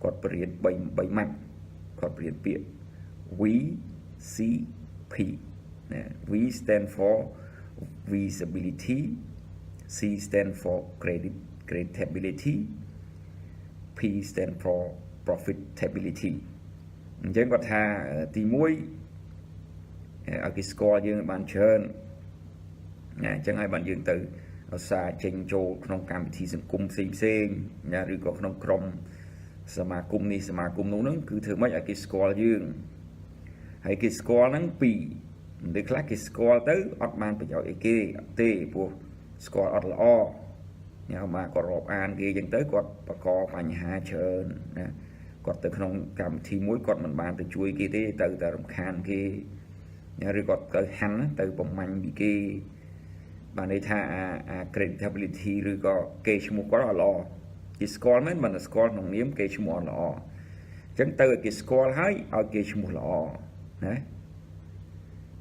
គាត់បរៀន3ម៉ាត់គាត់បរៀនពាក្យ VCP ណា V stand for visibility C stand for creditability P stand for profitability អញ្ចឹងគាត់ថាទី1ឲ្យគេស្គាល់យើងបានច្រើនណាអញ្ចឹងឲ្យបានយើងទៅឧស្សាហ៍ចេញចូលក្នុងកម្មវិធីសង្គមផ្សេងណាឬក៏ក្នុងក្រុមសមាគមនេះសមាគមនោះហ្នឹងគឺធ្វើម៉េចឲ្យគេស្គាល់យើងហើយគេស្គាល់ហ្នឹងពីរឬខ្លះគេស្គាល់ទៅអត់បានប្រយោជន៍អីគេទេព្រោះស្គាល់អត់ល្អញ៉ាំមកគាត់រាប់អានគេអញ្ចឹងទៅគាត់បកកបញ្ហាច្រើនណាគាត់ទៅក្នុងកម្មវិធីមួយគាត់មិនបានទៅជួយគេទេទៅតែរំខានគេឬគាត់ទៅហាន់ទៅប្រមាញ់ពីគេបានន័យថាអា creditability ឬក៏គេឈ្មោះគាត់អត់ល្អគេស្គាល់មែនមិនស្គាល់ក្នុងនាមគេឈ្មោះអត់ល្អអញ្ចឹងទៅឲ្យគេស្គាល់ហើយឲ្យគេឈ្មោះល្អណា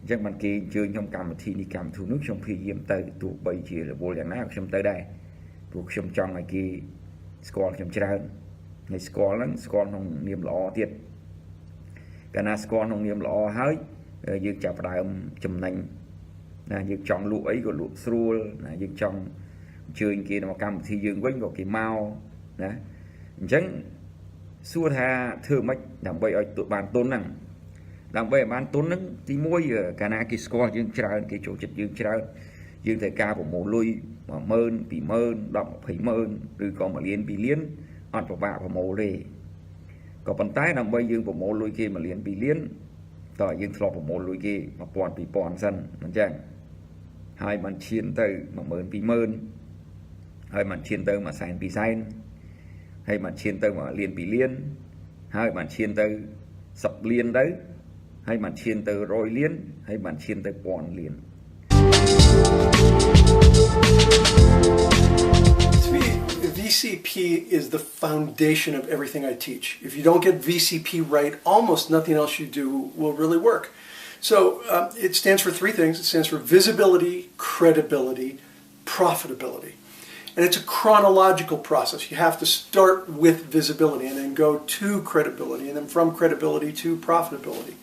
អញ្ចឹងបានគេអញ្ជើញខ្ញុំកម្មវិធីនេះកម្មវិធីនោះខ្ញុំព្យាយាមទៅទោះបីជារវល់យ៉ាងណាខ្ញុំទៅដែរព្រោះខ្ញុំចង់ឲ្យគេស្គាល់ខ្ញុំច្រើនហើយស្គាល់ហ្នឹងស្គាល់ក្នុងនាមល្អទៀតកាលណាស្គាល់ក្នុងនាមល្អហើយយើងចាប់ផ្ដើមចំណេញណាយើងចង់លក់អីក៏លក់ស្រួលណាយើងចង់អញ្ជើញគេមកកម្មវិធីយើងវិញក៏គេមកណាអញ្ចឹងសួរថាធ្វើម៉េចដើម្បីឲ្យបានទុនហ្នឹងដើម្បីឲ្យបានទុនហ្នឹងទី1កាលណាគេស្គាល់យើងច្រើនគេចូលចិត្តយើងច្រើនយើងត្រូវការប្រមូលលុយ 10000 20000 10 20000ឬក៏1លាន2លានអត់ពិបាកប្រមូលទេក៏ប៉ុន្តែដើម្បីយើងប្រមូលលុយគេ1លាន2លានតើយើងធ្លាប់ប្រមូលលុយគេ1000 2000សិនអញ្ចឹងហើយបានឈានទៅ10000 20000ហើយបានឈានទៅ100,000 200,000ហើយបានឈានទៅ1លាន2លានហើយបានឈានទៅ10លានទៅហើយបានឈានទៅ100លានហើយបានឈានទៅ1000លាន To me, VCP is the foundation of everything I teach. If you don't get VCP right, almost nothing else you do will really work. So it stands for three things. It stands for visibility, credibility, profitability. And it's a chronological process. You have to start with visibility and then go to credibility and then from credibility to profitability.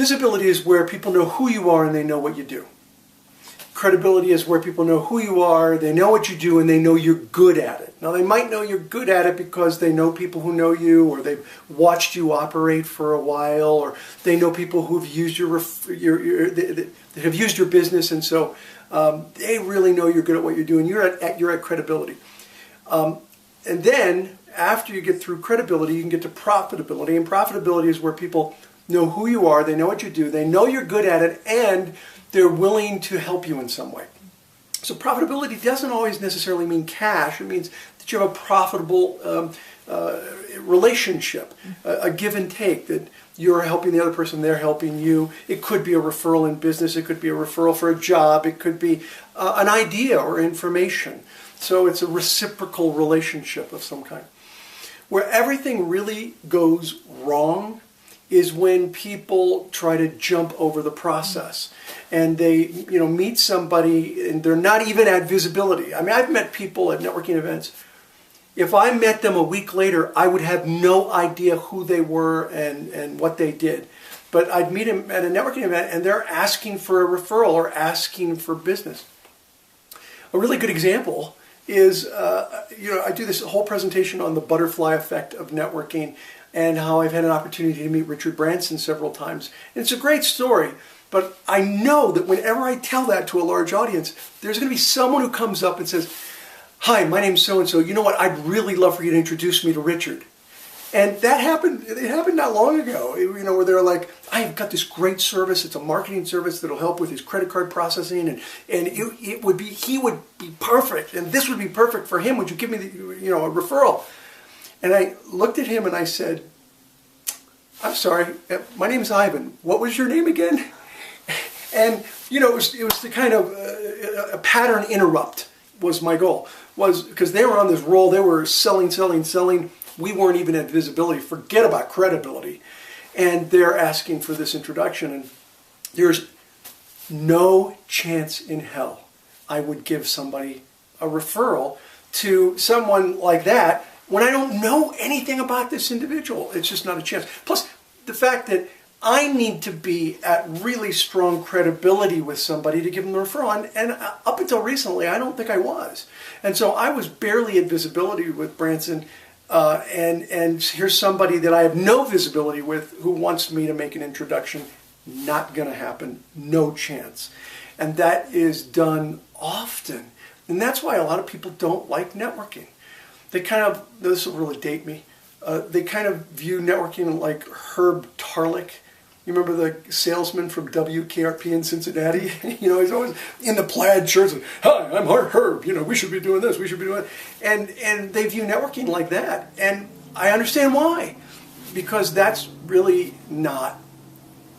Visibility is where people know who you are and they know what you do. Credibility is where people know who you are, they know what you do, and they know you're good at it. Now, they might know you're good at it because they know people who know you, or they've watched you operate for a while, or they know people who've used that have used your business, and so they really know you're good at what you're doing. You're at credibility. And then, after you get through credibility, you can get to profitability, and profitability is where people know who you are, they know what you do, they know you're good at it, and they're willing to help you in some way. So profitability doesn't always necessarily mean cash. It means that you have a profitable relationship, a give and take, that you're helping the other person, they're helping you. It could be a referral in business. It could be a referral for a job. It could be an idea or information. So it's a reciprocal relationship of some kind. Where everything really goes wrong is when people try to jump over the process and they, meet somebody and they're not even at visibility. I mean, I've met people at networking events. If I met them a week later, I would have no idea who they were and what they did. But I'd meet them at a networking event and they're asking for a referral or asking for business. A really good example is, I do this whole presentation on the butterfly effect of networking and how I've had an opportunity to meet Richard Branson several times. And it's a great story, but I know that whenever I tell that to a large audience, there's going to be someone who comes up and says, "Hi, my name's so-and-so. You know what? I'd really love for you to introduce me to Richard." And that happened, it happened not long ago, where they're like, "I've got this great service. It's a marketing service that'll help with his credit card processing, and he would be perfect, and this would be perfect for him. Would you give me a referral?" And I looked at him and I said, "I'm sorry, my name is Ivan. What was your name again?" And, it was the kind of a pattern interrupt was my goal. Was because they were on this roll, they were selling. We weren't even at visibility, forget about credibility. And they're asking for this introduction. And there's no chance in hell I would give somebody a referral to someone like that when I don't know anything about this individual. It's just not a chance. Plus, the fact that I need to be at really strong credibility with somebody to give them the referral. And up until recently, I don't think I was. And so I was barely at visibility with Branson. And here's somebody that I have no visibility with who wants me to make an introduction. Not going to happen. No chance. And that is done often. And that's why a lot of people don't like networking. They kind of, this will really date me, they kind of view networking like Herb Tarlick. You remember the salesman from WKRP in Cincinnati? He's always in the plaid shirts. And, hi, I'm Herb. We should be doing this. We should be doing that. And they view networking like that. And I understand why. Because that's really not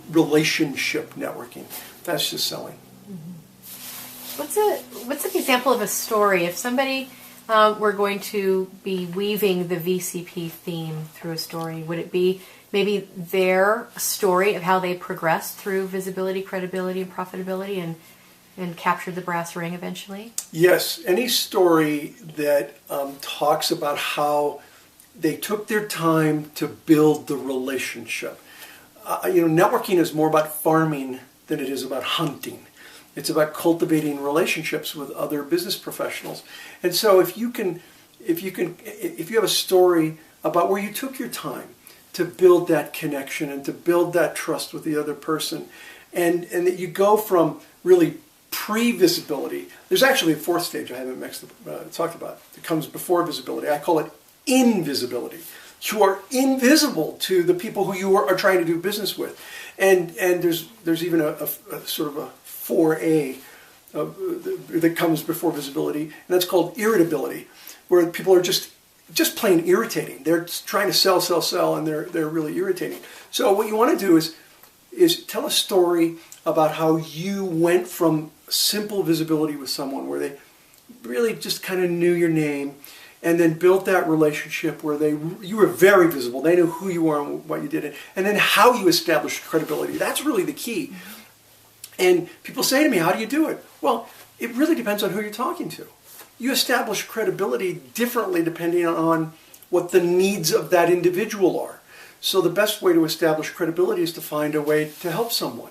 relationship networking. That's just selling. What's an example of a story? If somebody were going to be weaving the VCP theme through a story, would it be maybe their story of how they progressed through visibility, credibility, and profitability and captured the brass ring eventually? Yes. Any story that talks about how they took their time to build the relationship. Networking is more about farming than it is about hunting. It's about cultivating relationships with other business professionals. And so if you have a story about where you took your time to build that connection and to build that trust with the other person, and that you go from really pre-visibility. There's actually a fourth stage I haven't talked about. It comes before visibility. I call it invisibility. You are invisible to the people who you are trying to do business with. And there's even a sort of a 4A that comes before visibility, and that's called irritability, where people are just plain irritating. They're trying to sell, and they're really irritating. So what you want to do is tell a story about how you went from simple visibility with someone where they really just kind of knew your name, and then built that relationship where you were very visible. They knew who you are and what you did, and then how you established credibility. That's really the key. And people say to me, how do you do it? Well, it really depends on who you're talking to. You establish credibility differently depending on what the needs of that individual are. So the best way to establish credibility is to find a way to help someone.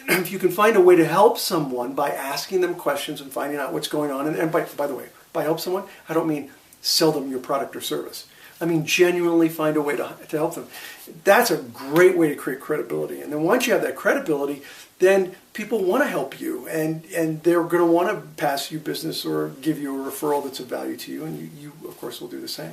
If you can find a way to help someone by asking them questions and finding out what's going on, and by the way, by help someone, I don't mean sell them your product or service. I mean genuinely find a way to help them. That's a great way to create credibility. And then once you have that credibility, then people want to help you, and they're going to want to pass you business or give you a referral that's of value to you, and you of course will do the same.